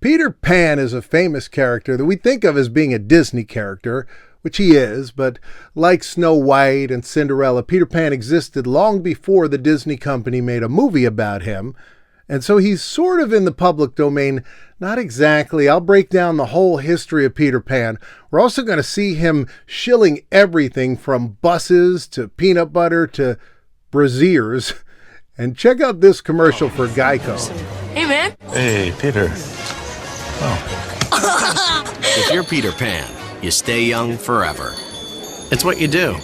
Peter Pan is a famous character that we think of as being a Disney character, which he is, but like Snow White and Cinderella, Peter Pan existed long before the Disney company made a movie about him. And so he's sort of in the public domain. Not exactly. I'll break down the whole history of Peter Pan. We're also going to see him shilling everything from buses to peanut butter to braziers. And check out this commercial for Geico. Hey, man. Hey, Peter. If you're Peter Pan, you stay young forever. It's what you do.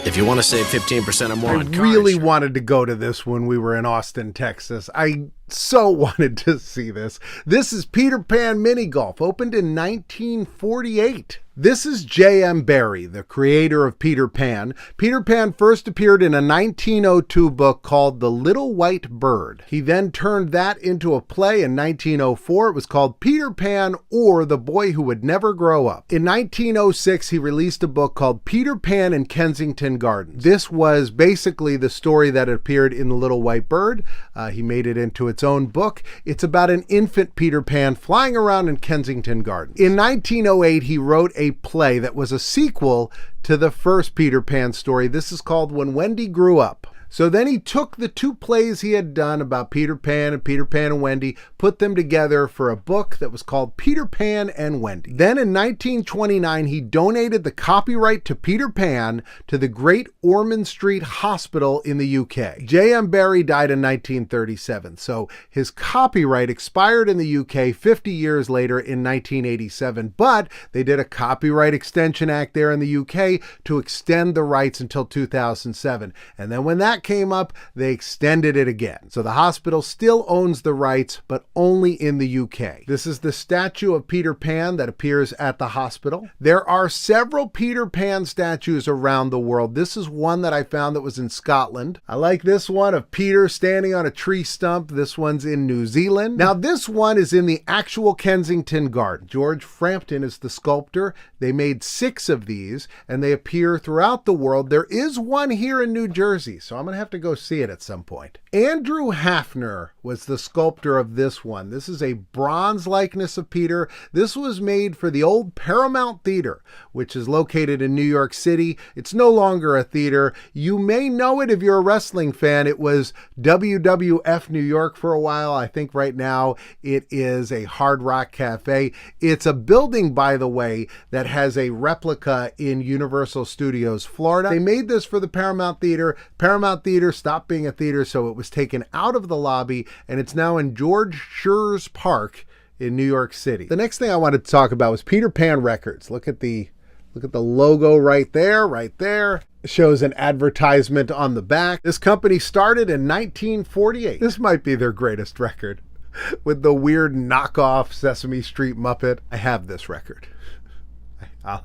If you want to save 15% or more on car I really insurance. wanted to go to this when we were in Austin, Texas. I so wanted to see this. This is Peter Pan Mini Golf, opened in 1948. This is J.M. Barrie, the creator of Peter Pan. Peter Pan first appeared in a 1902 book called The Little White Bird. He then turned that into a play in 1904. It was called Peter Pan or The Boy Who Would Never Grow Up. In 1906, he released a book called Peter Pan in Kensington Gardens. This was basically the story that appeared in The Little White Bird. He made it into its own book. It's about an infant Peter Pan flying around in Kensington Gardens. In 1908, he wrote a play that was a sequel to the first Peter Pan story. This is called When Wendy Grew Up. So then he took the two plays he had done about Peter Pan and Wendy, put them together for a book that was called Peter Pan and Wendy. Then in 1929, he donated the copyright to Peter Pan to the Great Ormond Street Hospital in the UK. J.M. Barrie died in 1937, so his copyright expired in the UK 50 years later in 1987, but they did a Copyright Extension Act there in the UK to extend the rights until 2007. And then when that came up, they extended it again. So the hospital still owns the rights, but only in the UK. This is the statue of Peter Pan that appears at the hospital. There are several Peter Pan statues around the world. This is one that I found that was in Scotland. I like this one of Peter standing on a tree stump. This one's in New Zealand. Now this one is in the actual Kensington Garden. George Frampton is the sculptor. They made 6 of these and they appear throughout the world. There is one here in New Jersey, so I'm going to have to go see it at some point. Andrew Hafner was the sculptor of this one. This is a bronze likeness of Peter. This was made for the old Paramount Theater, which is located in New York City. It's no longer a theater. You may know it if you're a wrestling fan. It was WWF New York for a while. I think right now it is a Hard Rock Cafe. It's a building, by the way, that has a replica in Universal Studios, Florida. They made this for the Paramount Theater. Paramount Theater stopped being a theater, so it was taken out of the lobby, and it's now in George Schurz Park in New York City. The next thing I wanted to talk about was Peter Pan Records. Look at the logo right there, right there. It shows an advertisement on the back. This company started in 1948. This might be their greatest record with the weird knockoff Sesame Street Muppet. I have this record. I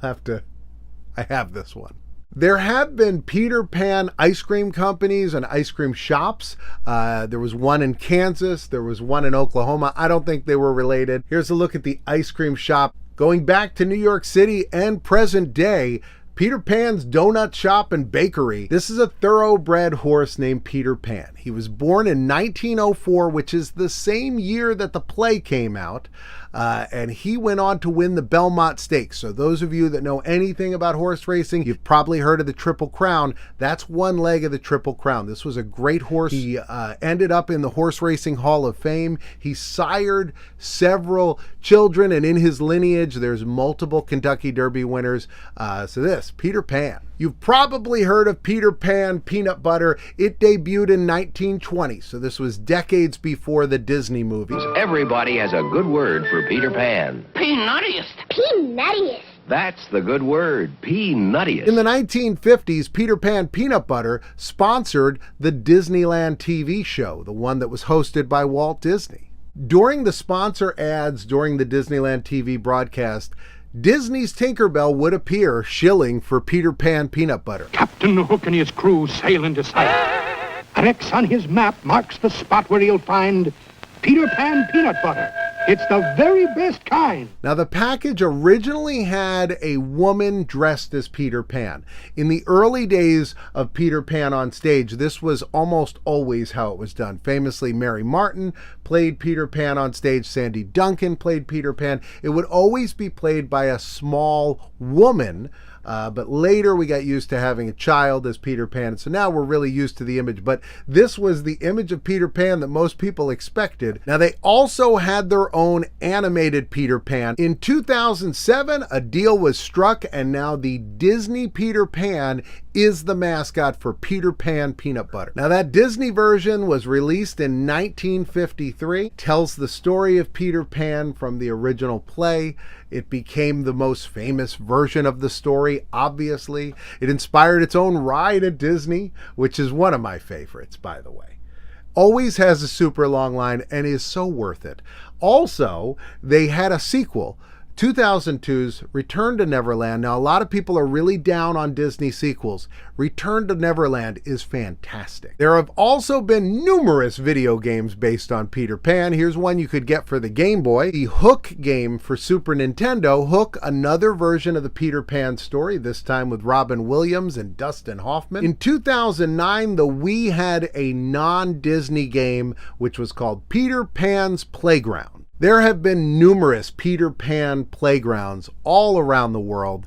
have this one. There have been Peter Pan ice cream companies and ice cream shops. There was one in Kansas. There was one in Oklahoma. I don't think they were related. Here's a look at the ice cream shop. Going back to New York City and present day, Peter Pan's Donut Shop and Bakery. This is a thoroughbred horse named Peter Pan. He was born in 1904, which is the same year that the play came out. And he went on to win the Belmont Stakes. So those of you that know anything about horse racing, you've probably heard of the Triple Crown. That's one leg of the Triple Crown. This was a great horse. He ended up in the Horse Racing Hall of Fame. He sired several children, and in his lineage, there's multiple Kentucky Derby winners. So this, Peter Pan. You've probably heard of Peter Pan Peanut Butter. It debuted in 1920, so this was decades before the Disney movies. Everybody has a good word for Peter Pan. Peanuttiest. Peanuttiest. That's the good word, peanuttiest. In the 1950s, Peter Pan Peanut Butter sponsored the Disneyland TV show, the one that was hosted by Walt Disney. During the sponsor ads during the Disneyland TV broadcast, Disney's Tinkerbell would appear shilling for Peter Pan Peanut Butter. Captain Hook and his crew sail into sight. An X on his map marks the spot where he'll find Peter Pan Peanut Butter. It's the very best kind. Now, the package originally had a woman dressed as Peter Pan. In the early days of Peter Pan on stage, this was almost always how it was done. Famously, Mary Martin played Peter Pan on stage. Sandy Duncan played Peter Pan. It would always be played by a small woman. But later we got used to having a child as Peter Pan. So now we're really used to the image. But this was the image of Peter Pan that most people expected. Now, they also had their own animated Peter Pan. In 2007, a deal was struck, and now the Disney Peter Pan is the mascot for Peter Pan Peanut Butter. Now, that Disney version was released in 1953, tells the story of Peter Pan from the original play. It became the most famous version of the story, obviously. It inspired its own ride at Disney, which is one of my favorites, by the way. Always has a super long line and is so worth it. Also, they had a sequel, 2002's Return to Neverland. Now, a lot of people are really down on Disney sequels. Return to Neverland is fantastic. There have also been numerous video games based on Peter Pan. Here's one you could get for the Game Boy. The Hook game for Super Nintendo. Hook, another version of the Peter Pan story, this time with Robin Williams and Dustin Hoffman. In 2009, the Wii had a non-Disney game, which was called Peter Pan's Playground. There have been numerous Peter Pan playgrounds all around the world.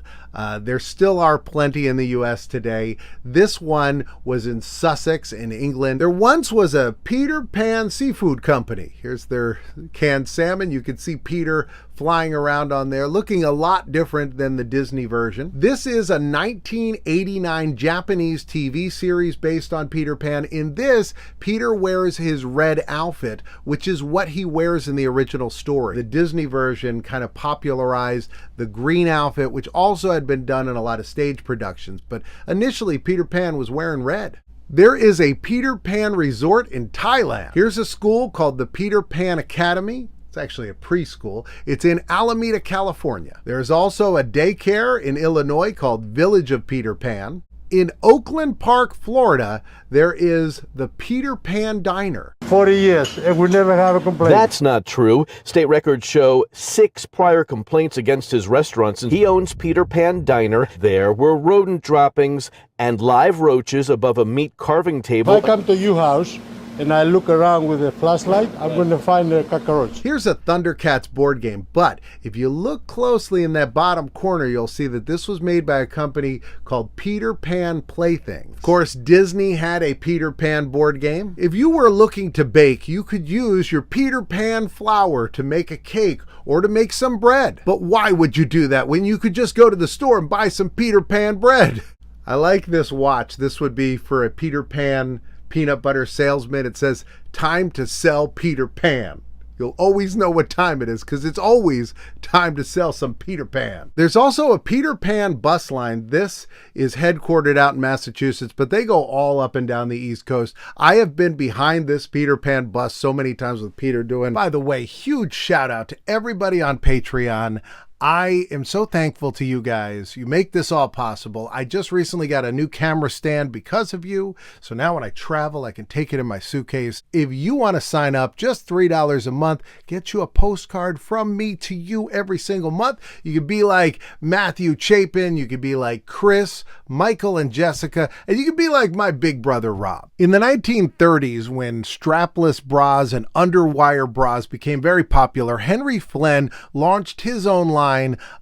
There still are plenty in the US today. This one was in Sussex in England. There once was a Peter Pan seafood company. Here's their canned salmon. You can see Peter flying around on there, looking a lot different than the Disney version. This is a 1989 Japanese TV series based on Peter Pan. In this, Peter wears his red outfit, which is what he wears in the original story. The Disney version kind of popularized the green outfit, which also had been done in a lot of stage productions, but initially Peter Pan was wearing red. There is a Peter Pan resort in Thailand. Here's a school called the Peter Pan Academy. It's actually a preschool. It's in Alameda, California. There's also a daycare in Illinois called Village of Peter Pan. In Oakland Park, Florida, there is the Peter Pan Diner. 40 years, and we never have a complaint. That's not true. State records show 6 prior complaints against his restaurants. He owns Peter Pan Diner. There were rodent droppings and live roaches above a meat carving table. If I come to your house and I look around with a flashlight, I'm going to find a cockroach. Here's a Thundercats board game, but if you look closely in that bottom corner, you'll see that this was made by a company called Peter Pan Playthings. Of course, Disney had a Peter Pan board game. If you were looking to bake, you could use your Peter Pan flour to make a cake or to make some bread. But why would you do that when you could just go to the store and buy some Peter Pan bread? I like this watch. This would be for a Peter Pan peanut butter salesman. It says, "Time to sell Peter Pan." You'll always know what time it is because it's always time to sell some Peter Pan. There's also a Peter Pan bus line. This is headquartered out in Massachusetts, but they go all up and down the East Coast. I have been behind this Peter Pan bus so many times with Peter doing. By the way, huge shout out to everybody on Patreon. I am so thankful to you guys. You make this all possible. I just recently got a new camera stand because of you. So now when I travel, I can take it in my suitcase. If you want to sign up, just $3 a month, get you a postcard from me to you every single month. You could be like Matthew Chapin. You could be like Chris, Michael, and Jessica. And you could be like my big brother, Rob. In the 1930s, when strapless bras and underwire bras became very popular, Henry Flynn launched his own line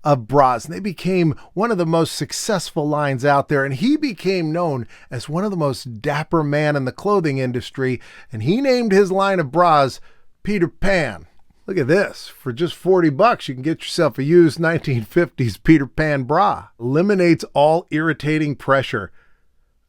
of bras, and they became one of the most successful lines out there, and he became known as one of the most dapper men in the clothing industry, and he named his line of bras Peter Pan. Look at this. For just $40, you can get yourself a used 1950s Peter Pan bra. Eliminates all irritating pressure.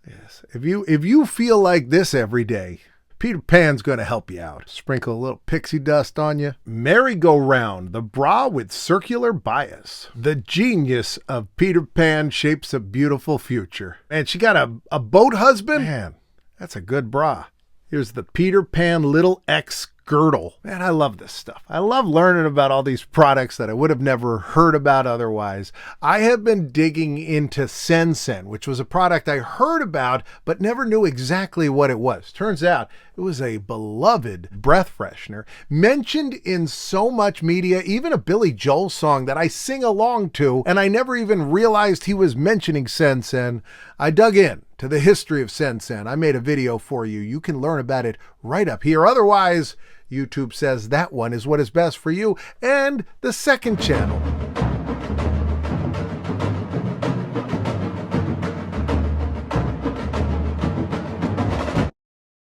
Yes. If you feel like this every day, Peter Pan's going to help you out. Sprinkle a little pixie dust on you. Merry-go-round, the bra with circular bias. The genius of Peter Pan shapes a beautiful future. And she got a boat husband? Man, that's a good bra. Here's the Peter Pan Little X girdle. Man, I love this stuff. I love learning about all these products that I would have never heard about otherwise. I have been digging into Sen-Sen, which was a product I heard about but never knew exactly what it was. Turns out it was a beloved breath freshener, mentioned in so much media, even a Billy Joel song that I sing along to, and I never even realized he was mentioning Sen-Sen. I dug in to the history of Sen-Sen. I made a video for you. You can learn about it right up here. Otherwise, YouTube says that one is what is best for you. And the second channel,